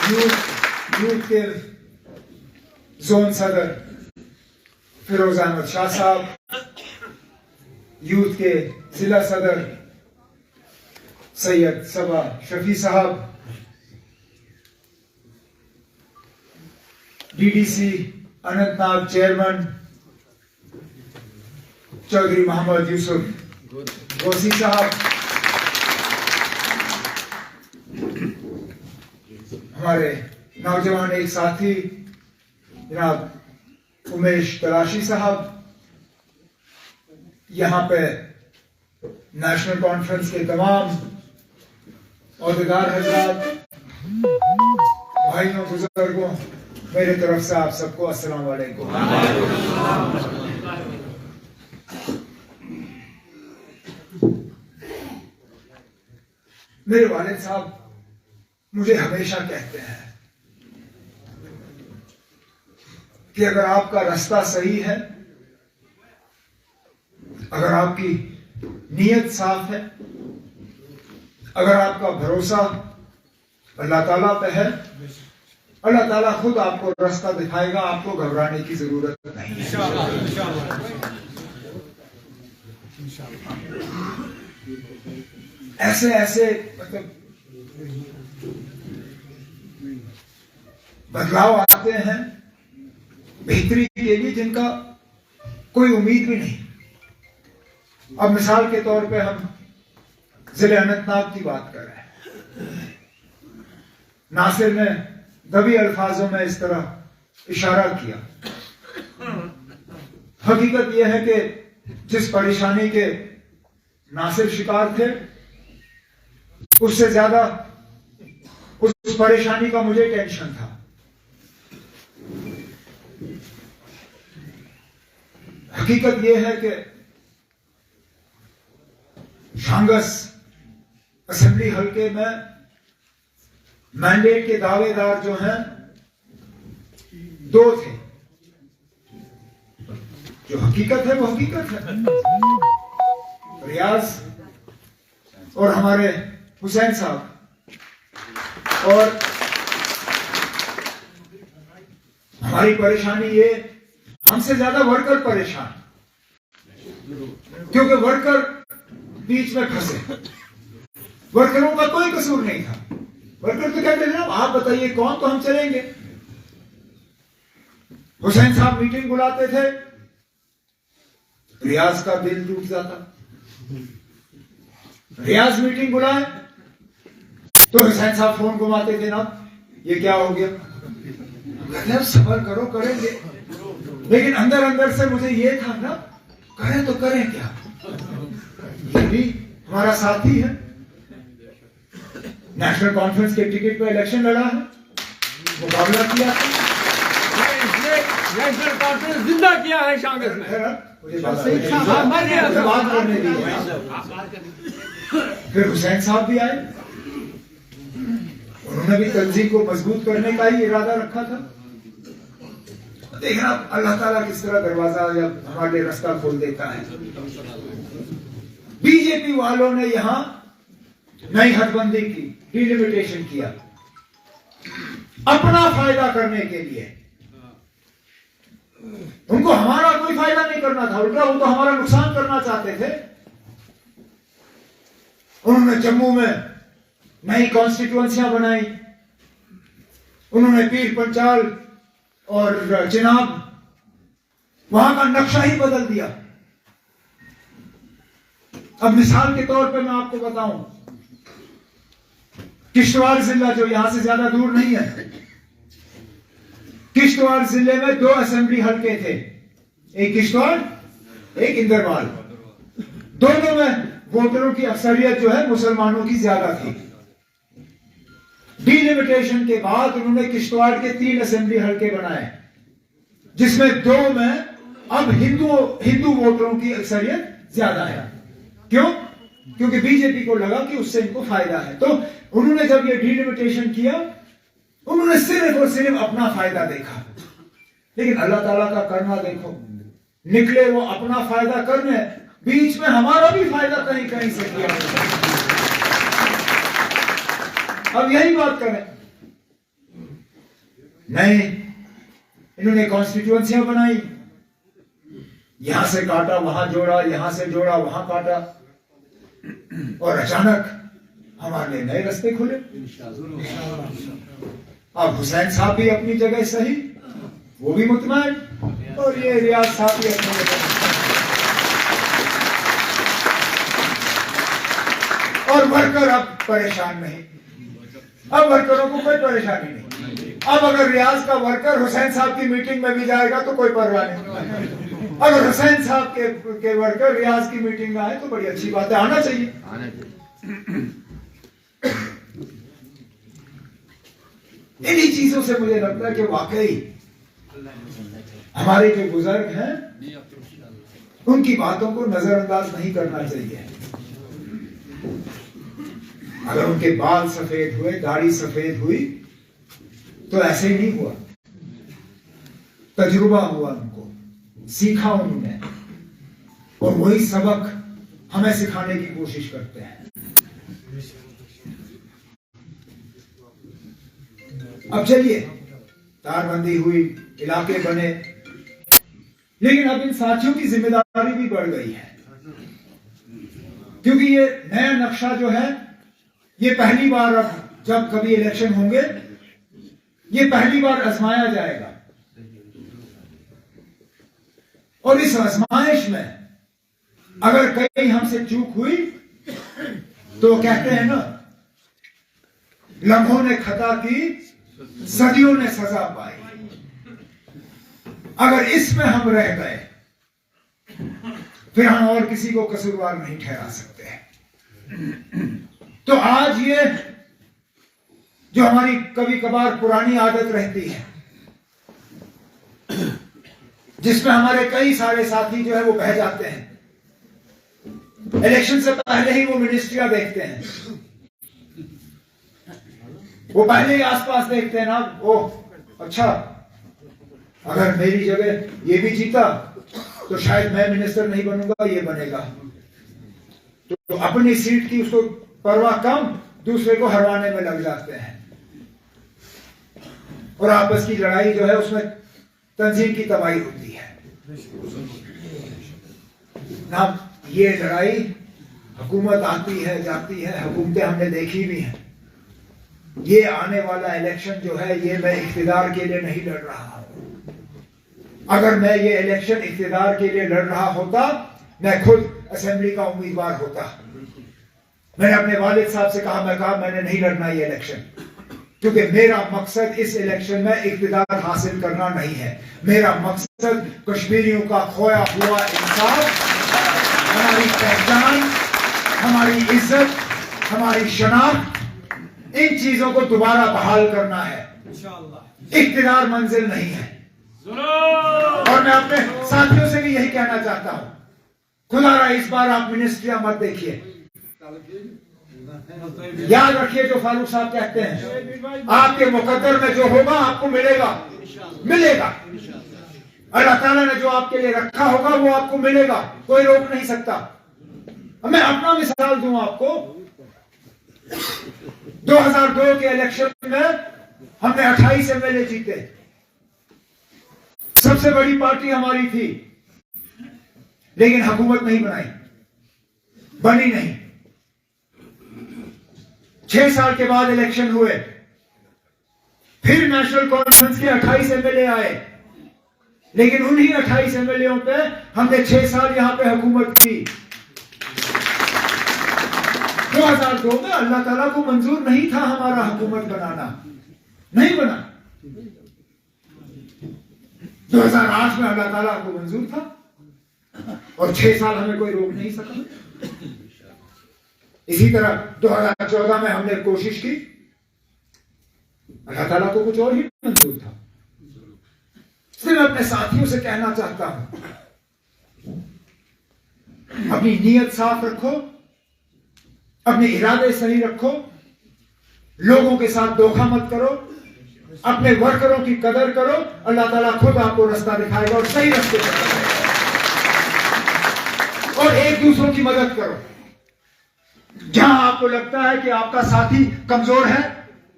Youth के zone सदर फिरोज अहमद शाह साहब, यूथ के जिला सदर सैयद सबा शफी साहब, डीडीसी अनंतनाग चेयरमैन चौधरी मोहम्मद यूसुफ गौसी साहब, हमारे नौजवान एक साथी जनाब उमेश तलाशी साहब, यहाँ पे नेशनल कॉन्फ्रेंस के तमाम औहदेदार हजरात, भाइयों बुजुर्गों, मेरे तरफ से आप सबको अस्सलाम वालेकुम। मेरे वालिद साहब मुझे हमेशा कहते हैं कि अगर आपका रास्ता सही है, अगर आपकी नीयत साफ है, अगर आपका भरोसा अल्लाह ताला पे है, अल्लाह ताला खुद आपको रास्ता दिखाएगा, आपको घबराने की जरूरत नहीं है। ऐसे ऐसे मतलब बदलाव आते हैं बेहतरी के लिए जिनका कोई उम्मीद भी नहीं। अब मिसाल के तौर पे हम जिले अनंतनाग की बात कर रहे हैं। नासिर ने दबी अल्फाजों में इस तरह इशारा किया। हकीकत यह है कि जिस परेशानी के नासिर शिकार थे, उससे ज्यादा उस परेशानी का मुझे टेंशन था। हकीकत यह है कि शांगस असेंबली हल्के में मैंडेट के दावेदार जो हैं दो थे। जो हकीकत है वो हकीकत है। रियाज और हमारे हुसैन साहब, और हमारी परेशानी ये, हमसे ज्यादा वर्कर परेशान, क्योंकि वर्कर बीच में फंसे। वर्करों का कोई कसूर नहीं था। वर्कर तो कहते थे आप बताइए कौन, तो हम चलेंगे। हुसैन साहब मीटिंग बुलाते थे, रियाज का दिल टूट जाता। रियाज मीटिंग बुलाए तो हुसैन साहब फोन घुमाते थे, ना ये क्या हो गया। कहते अब सबर करो, करेंगे। लेकिन अंदर अंदर से मुझे ये था ना, करें तो करें क्या। ये भी हमारा साथी है, नेशनल कॉन्फ्रेंस के टिकट पे इलेक्शन लड़ा है, मुकाबला किया है, नेशनल कॉन्फ्रेंस जिंदा किया है शांगस में। मुझे बात करने दी। फिर हुसैन साहब भी आए, उन्होंने भी तंजीम को मजबूत करने का ही इरादा रखा था। देखना अल्लाह ताला किस तरह दरवाजा या हमारे रास्ता खोल देता है। बीजेपी वालों ने यहां नई हदबंदी की, डिलिमिटेशन किया अपना फायदा करने के लिए। उनको हमारा कोई फायदा नहीं करना था, उल्टा वो तो हमारा नुकसान करना चाहते थे। उन्होंने जम्मू में नई कॉन्स्टिट्यूएंसियां बनाई, उन्होंने पीर पंचाल और चिनाब, वहां का नक्शा ही बदल दिया। अब मिसाल के तौर पे मैं आपको बताऊं, किश्तवाड़ जिला जो यहां से ज्यादा दूर नहीं है, किश्तवाड़ जिले में दो असेंबली हलके थे, एक किश्तवाड़ एक इंदरवाल। दोनों में वोटरों की अक्सरियत जो है मुसलमानों की ज्यादा थी। डिलिमिटेशन के बाद उन्होंने किश्तवाड़ के 3 असेंबली हलके बनाए, जिसमें 2 में अब हिंदू वोटरों की अक्सरियत ज्यादा है। क्यों? क्योंकि बीजेपी को लगा कि उससे इनको फायदा है। तो उन्होंने जब ये डिलिमिटेशन किया, उन्होंने सिर्फ और सिर्फ अपना फायदा देखा। लेकिन अल्लाह ताला का करना देखो, निकले वो अपना फायदा करने, बीच में हमारा भी फायदा कहीं कहीं से किया। अब यही बात करें, नहीं, इन्होंने कॉन्स्टिट्यूएंसियां बनाई, यहां से काटा वहां जोड़ा, यहां से जोड़ा वहां काटा, और अचानक हमारे लिए नए रास्ते खुले। अब हुसैन साहब भी अपनी जगह सही, वो भी मुतमईन, और ये रियाज साहब भी अपनी जगह, और वर्कर अब परेशान नहीं, अब वर्करों को कोई परेशानी नहीं। अब अगर रियाज का वर्कर हुसैन साहब की मीटिंग में भी जाएगा तो कोई परवाह नहीं, अगर हुसैन साहब के वर्कर रियाज की मीटिंग में आए तो बड़ी अच्छी बात है, आना चाहिए। इन्हीं चीजों से मुझे लगता है कि वाकई हमारे जो बुजुर्ग हैं उनकी बातों को नजरअंदाज नहीं करना चाहिए। अगर उनके बाल सफेद हुए, दाढ़ी सफेद हुई, तो ऐसे ही नहीं हुआ, तजुर्बा हुआ, उनको सीखा उन्होंने, और वही सबक हमें सिखाने की कोशिश करते हैं। अब चलिए, तारबंदी हुई, इलाके बने, लेकिन अब इन साथियों की जिम्मेदारी भी बढ़ गई है, क्योंकि ये नया नक्शा जो है, ये पहली बार अब जब कभी इलेक्शन होंगे, ये पहली बार आजमाया जाएगा, और इस आजमाइश में अगर कहीं हमसे चूक हुई तो कहते हैं ना, लम्हों ने खता की, सदियों ने सजा पाई। अगर इसमें हम रह गए फिर हम और किसी को कसूरवार नहीं ठहरा सकते। तो आज ये जो हमारी कभी कभार पुरानी आदत रहती है, जिसमें हमारे कई सारे साथी जो है वो बह जाते हैं, इलेक्शन से पहले ही वो मिनिस्ट्रियां देखते हैं, वो पहले ही आसपास देखते हैं ना, वो अच्छा अगर मेरी जगह ये भी जीता तो शायद मैं मिनिस्टर नहीं बनूंगा, ये बनेगा, तो अपनी सीट की उसको परवाह कम, दूसरे को हरवाने में लग जाते हैं, और आपस की लड़ाई जो है उसमें तंजीम की तबाही होती है ना। ये लड़ाई, हुकूमत आती है जाती है, हुकूमतें हमने देखी भी हैं। ये आने वाला इलेक्शन जो है, ये मैं इख्तिदार के लिए नहीं लड़ रहा हूं। अगर मैं ये इलेक्शन इख्तिदार के लिए लड़ रहा होता, मैं खुद असेंबली का उम्मीदवार होता। मैंने अपने वालिद साहब से कहा, मैंने नहीं लड़ना ये इलेक्शन, क्योंकि मेरा मकसद इस इलेक्शन में इख्तिदार हासिल करना नहीं है। मेरा मकसद कश्मीरियों का खोया हुआ इंसाफ, हमारी पहचान, हमारी इज्जत, हमारी शनाख्त, इन चीजों को दोबारा बहाल करना है। इख्तिदार मंजिल नहीं है। और मैं अपने साथियों से भी यही कहना चाहता हूं, खुदारा इस बार आप मिनिस्ट्रियां मत देखिए, याद रखिए जो फारूक साहब कहते हैं, आपके मुकद्दर में जो होगा आपको मिलेगा, मिलेगा। अल्लाह ताला ने जो आपके लिए रखा होगा वो आपको मिलेगा, कोई रोक नहीं सकता। मैं अपना मिसाल दूं आपको, 2002 के इलेक्शन में हमने 28 एमएलए जीते, सबसे बड़ी पार्टी हमारी थी, लेकिन हुकूमत नहीं बनी नहीं। 6 साल के बाद इलेक्शन हुए, फिर नेशनल कॉन्फ्रेंस के 28 एमएलए आए, लेकिन उन्हीं 28 एमएलए पे हमने 6 साल यहां पे हुकूमत की। 2002 में अल्लाह ताला को मंजूर नहीं था हमारा हुकूमत बनाना, नहीं बना। 2008 में अल्लाह ताला को मंजूर था, और 6 साल हमें कोई रोक नहीं सका। इसी तरह 2014 में हमने कोशिश की, अल्लाह ताला को कुछ और ही मंजूर था। सिर्फ अपने साथियों से कहना चाहता हूं, अपनी नीयत साफ रखो, अपने इरादे सही रखो, लोगों के साथ धोखा मत करो, अपने वर्करों की कदर करो, अल्लाह ताला खुद आपको रास्ता दिखाएगा और सही रास्ते पर लगाएगा। और एक दूसरों की मदद करो। जहां आपको लगता है कि आपका साथी कमजोर है,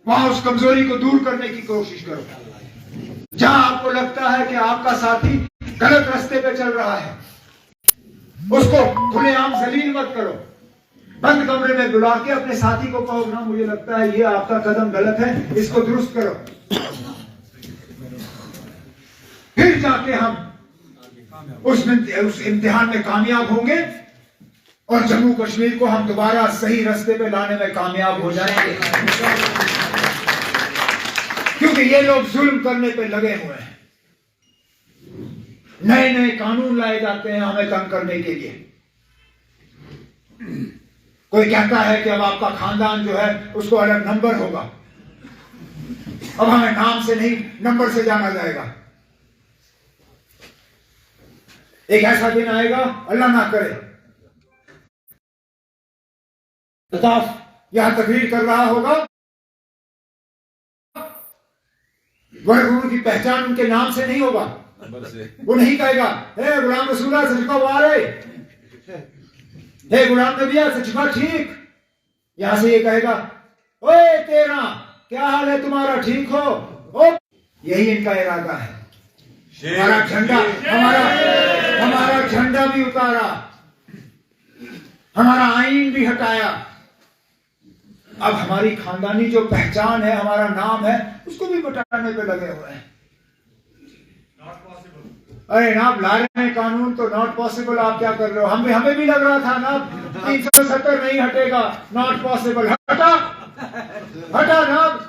वहां उस कमजोरी को दूर करने की कोशिश करो। जहां आपको लगता है कि आपका साथी गलत रास्ते पे चल रहा है, उसको खुलेआम जलील मत करो। बंद कमरे में बुला के अपने साथी को कहो ना, मुझे लगता है ये आपका कदम गलत है, इसको दुरुस्त करो। फिर जाके हम उस इम्तिहान में कामयाब होंगे और जम्मू कश्मीर को हम दोबारा सही रास्ते पे लाने में कामयाब हो जाएंगे। क्योंकि ये लोग जुल्म करने पे लगे हुए हैं, नए नए कानून लाए जाते हैं हमें तंग करने के लिए। कोई कहता है कि अब आपका खानदान जो है उसको अलग नंबर होगा, अब हमें नाम से नहीं नंबर से जाना जाएगा। एक ऐसा दिन आएगा, अल्लाह ना करे, यहां तकरीर कर रहा होगा, वर्ग की पहचान उनके नाम से नहीं होगा। वो नहीं कहेगा हे गुलाम रसूला सचका वारे, हे गुलाम नबिया सचका ठीक। यहां से ये कहेगा ओए तेरा क्या हाल है, तुम्हारा ठीक हो। ओ, यही इनका इरादा है। हमारा झंडा हमारा झंडा भी उतारा, हमारा आईन भी हटाया। अब हमारी खानदानी जो पहचान है, हमारा नाम है, उसको भी मिटाने पे लगे हुए हैं। अरे ना ला रहे हैं कानून तो नॉट पॉसिबल, आप क्या कर रहे हो? हमें भी लग रहा था ना 370 नहीं हटेगा, नॉट पॉसिबल। हटा ना।